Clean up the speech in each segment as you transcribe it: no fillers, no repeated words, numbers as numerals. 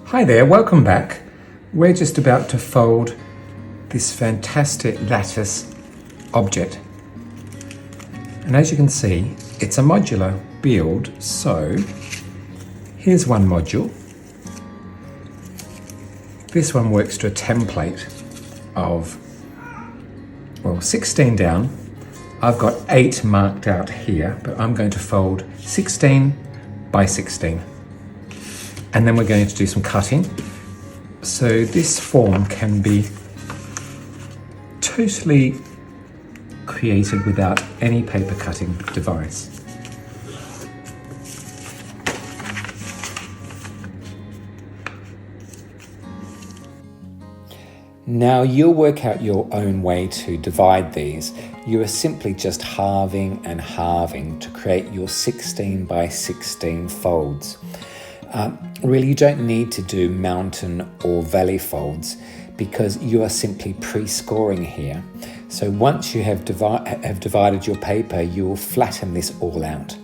Hi there, welcome back. We're just about to fold this fantastic lattice object. And as you can see, it's a modular build, so here's one module. This one works to a template of, 16 down. I've got 8 marked out here, but I'm going to fold 16 by 16. And then we're going to do some cutting. So this form can be totally created without any paper cutting device. Now you'll work out your own way to divide these. You are simply just halving and halving to create your 16 by 16 folds. Really, you don't need to do mountain or valley folds because you are simply pre-scoring here. So once you have divided your paper, you will flatten this all out.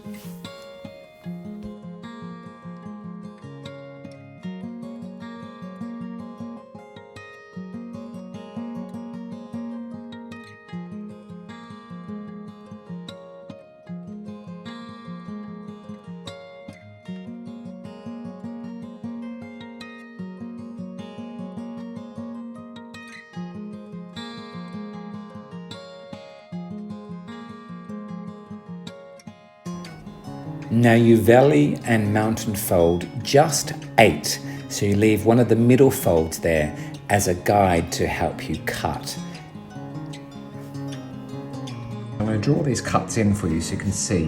Now you valley and mountain fold just 8, so you leave one of the middle folds there as a guide to help you cut. I'm going to draw these cuts in for you so you can see.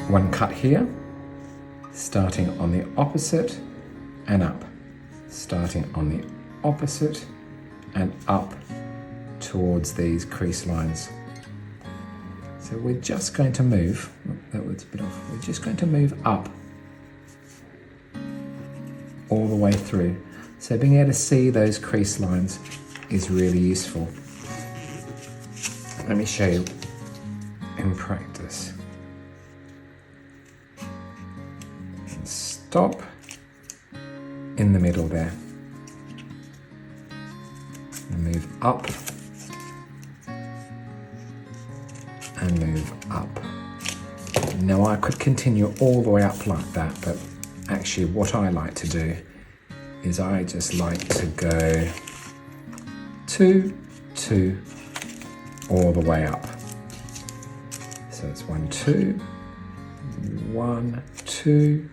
One cut here, starting on the opposite and up. Starting on the opposite and up towards these crease lines. So we're just going to move, that was a bit off, we're just going to move up all the way through. So being able to see those crease lines is really useful. Let me show you in practice. And stop in the middle there. And move up. And move up. Now I could continue all the way up like that, but actually what I like to do is I just like to go 2, 2, all the way up. So it's 1, 2, 1, 2,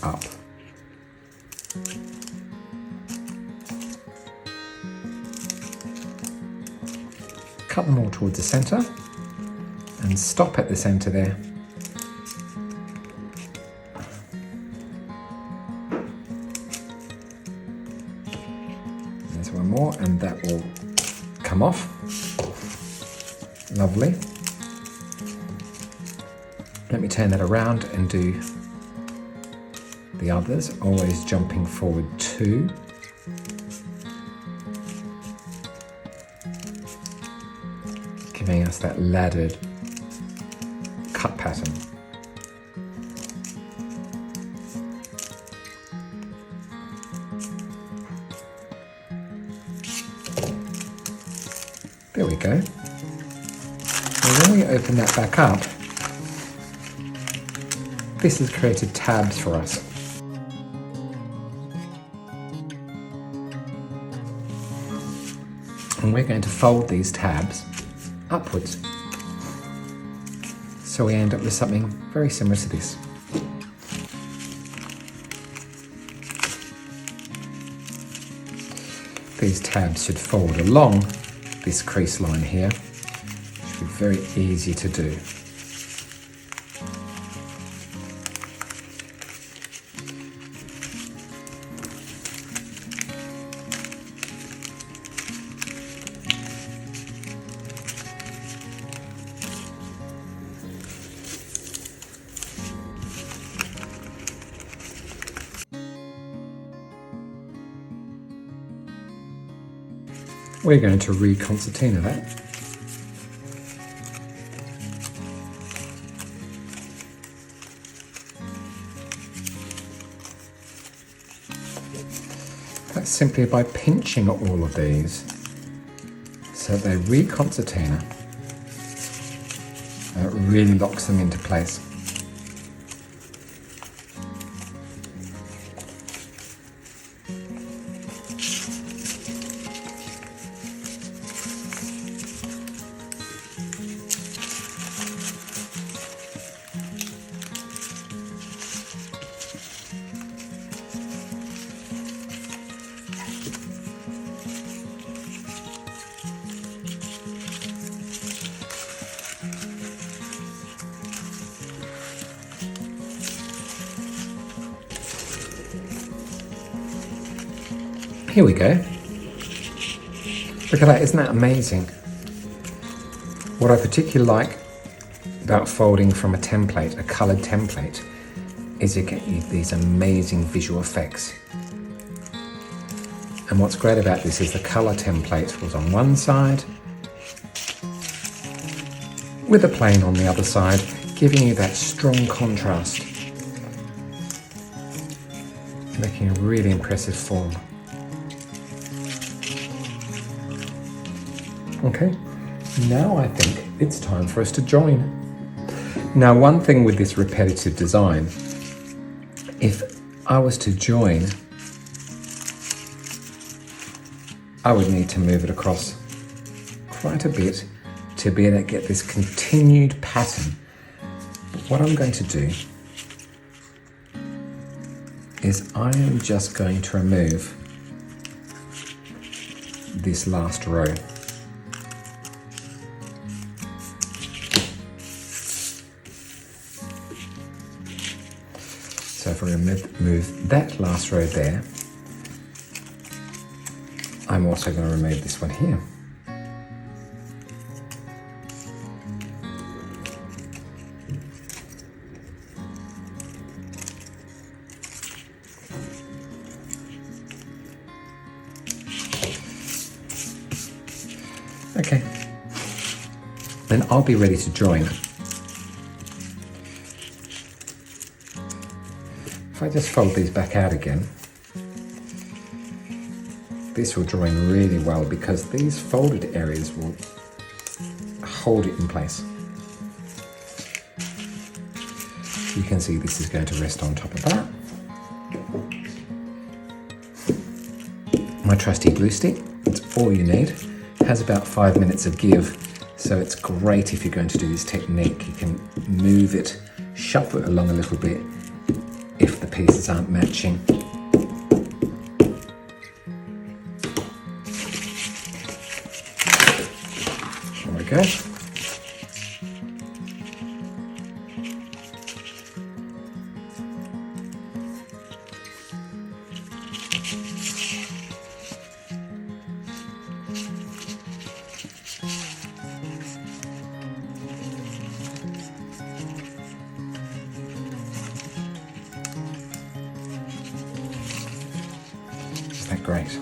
up. Cut them all towards the centre and stop at the centre there. There's one more and that will come off. Lovely. Let me turn that around and do the others, always jumping forward 2. Giving us that laddered cut pattern. There we go. And when we open that back up, this has created tabs for us. And we're going to fold these tabs upwards. So we end up with something very similar to this. These tabs should fold along this crease line here. Should be very easy to do. We're going to reconcertina that. That's simply by pinching all of these so they reconcertina. It really locks them into place. Here we go. Look at that, isn't that amazing? What I particularly like about folding from a template, a coloured template, is you get these amazing visual effects. And what's great about this is the colour template was on one side, with the plain on the other side, giving you that strong contrast, making a really impressive form. Okay, now I think it's time for us to join. Now, one thing with this repetitive design, if I was to join, I would need to move it across quite a bit to be able to get this continued pattern. But what I'm going to do is I am just going to remove this last row. So if I remove that last row there, I'm also going to remove this one here. Okay, then I'll be ready to join. If I just fold these back out again, this will join really well because these folded areas will hold it in place. You can see this is going to rest on top of that. My trusty glue stick, it's all you need. It has about 5 minutes of give, so it's great if you're going to do this technique. You can move it, shuffle it along a little bit if the pieces aren't matching. There we go. Isn't that great?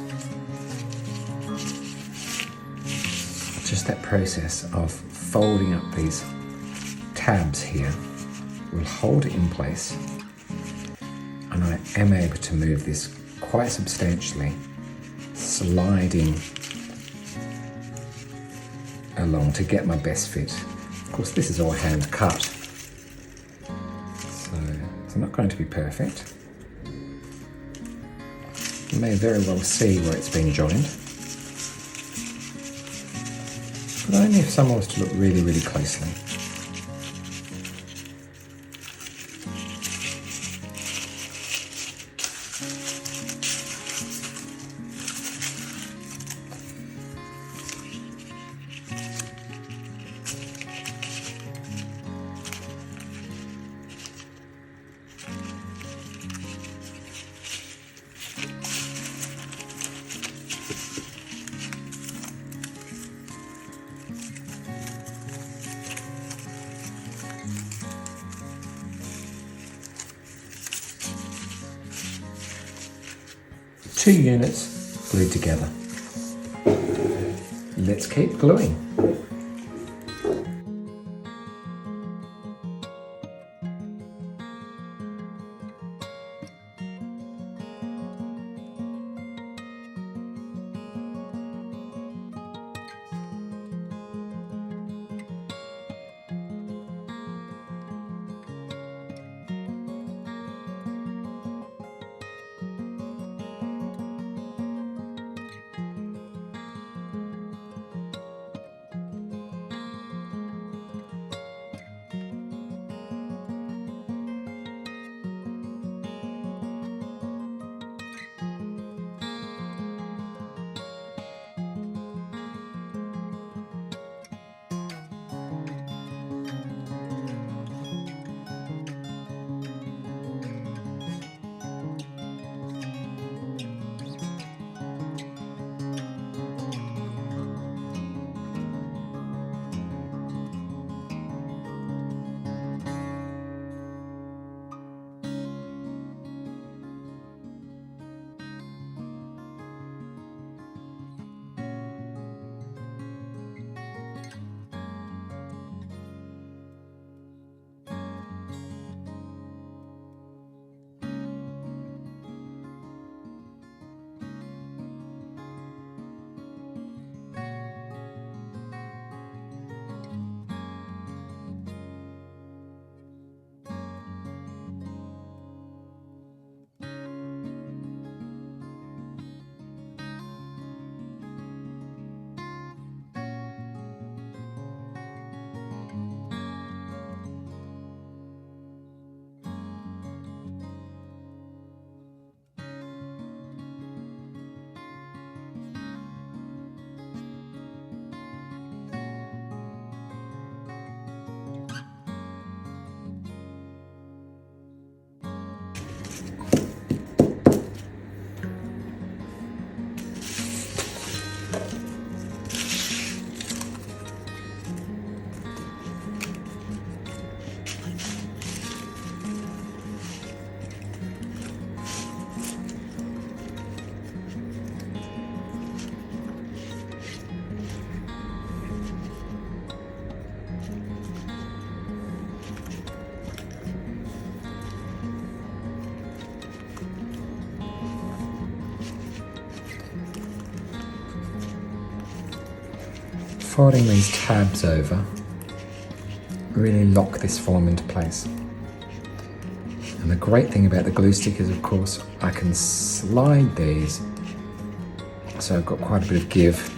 Just that process of folding up these tabs here will hold it in place, and I am able to move this quite substantially, sliding along to get my best fit. Of course, this is all hand cut, so it's not going to be perfect. You may very well see where it's been joined, but only if someone was to look really, really closely. Two units glued together. Let's keep gluing. folding these tabs over really lock this form into place. And the great thing about the glue stick is, of course, I can slide these, so I've got quite a bit of give.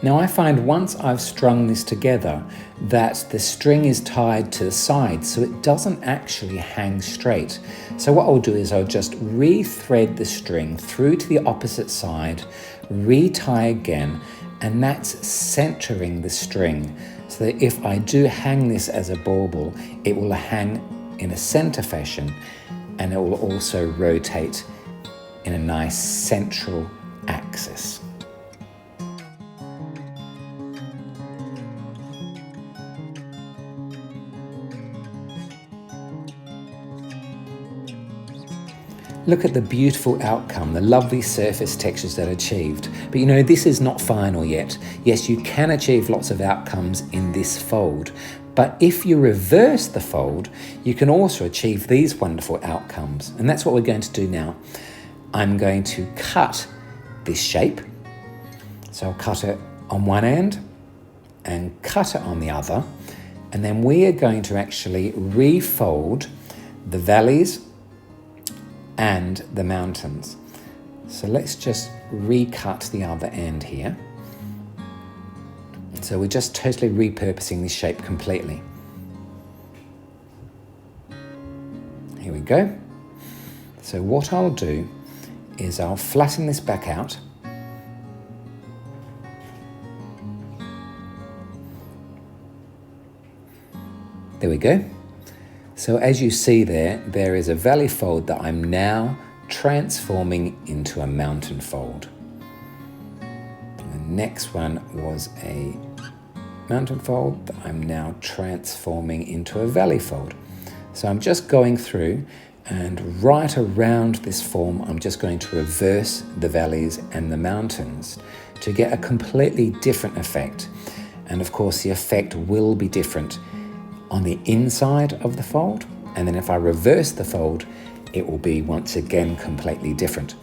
Now I find once I've strung this together that the string is tied to the side, so it doesn't actually hang straight. So what I'll do is I'll just re-thread the string through to the opposite side, re-tie again, and that's centering the string. So that if I do hang this as a bauble, it will hang in a center fashion, and it will also rotate in a nice central axis. Look at the beautiful outcome, the lovely surface textures that are achieved. But you know, this is not final yet. Yes, you can achieve lots of outcomes in this fold, but if you reverse the fold, you can also achieve these wonderful outcomes. And that's what we're going to do now. I'm going to cut this shape. So I'll cut it on one end and cut it on the other. And then we are going to actually refold the valleys and the mountains. So let's just recut the other end here. So we're just totally repurposing this shape completely. Here we go. So what I'll do is I'll flatten this back out. There we go. So as you see there is a valley fold that I'm now transforming into a mountain fold. The next one was a mountain fold that I'm now transforming into a valley fold. So I'm just going through, and right around this form, I'm just going to reverse the valleys and the mountains to get a completely different effect. And of course, the effect will be different on the inside of the fold, and then if I reverse the fold, it will be once again completely different.